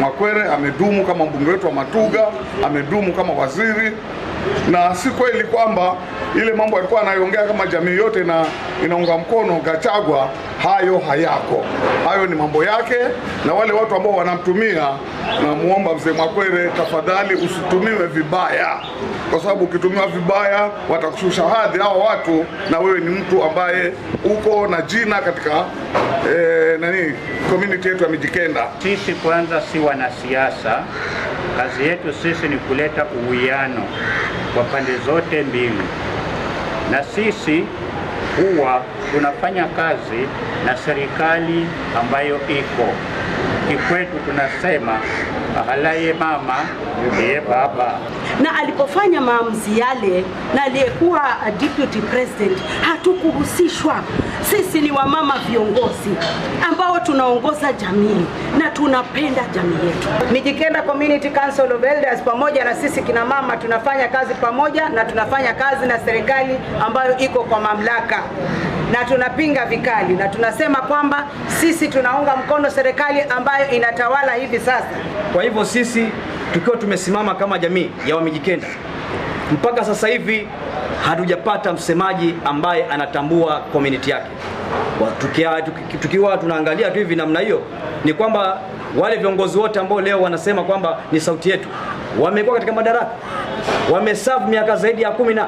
Makwere amedumu kama mbunge wetu wa Matuga, amedumu kama waziri, na si kweli kwamba ile mambo alikuwa anayoongea kama jamii yote na inaunga mkono Gachagua, hayo hayako. Hayo ni mambo yake, na wale watu ambao wanamtumia, na muomba mzee Makwere, tafadhali usitumiwe vibaya, kwa sababu ukitumiwa vibaya watakushusha hadhi hao watu, na wewe ni mtu ambaye uko na jina katika community yetu ya Mijikenda. Sisi kwanza si wanasiasa, kazi yetu sisi ni kuleta uwiano kwa pande zote mbili, na sisi huwa tunafanya kazi na serikali ambayo iko kikwetu. Tunasema ahalaye mama ndiye baba. Na alipofanya maamuzi yale na aliyekuwa deputy president, hatukuhusishwa. Sisi ni wamama viongozi ambao tunaongoza jamii na tunapenda jamii yetu. Mijikenda Community Council of Elders pamoja na sisi kina mama tunafanya kazi pamoja, na tunafanya kazi na serikali ambayo iko kwa mamlaka, na tunapinga vikali, na tunasema kwamba sisi tunaunga mkono serikali ambayo inatawala hivi sasa. Kwa hivyo sisi tukiwa tumesimama kama jamii ya Wamijikenda, mpaka sasa hivi hatujapata msemaji ambaye anatambua community yake. Tukiwa tunaangalia tu hivi namna hiyo, ni kwamba wale viongozi wote ambao leo wanasema kwamba ni sauti yetu, wamekuwa katika madaraka, wameserve miaka zaidi ya 10,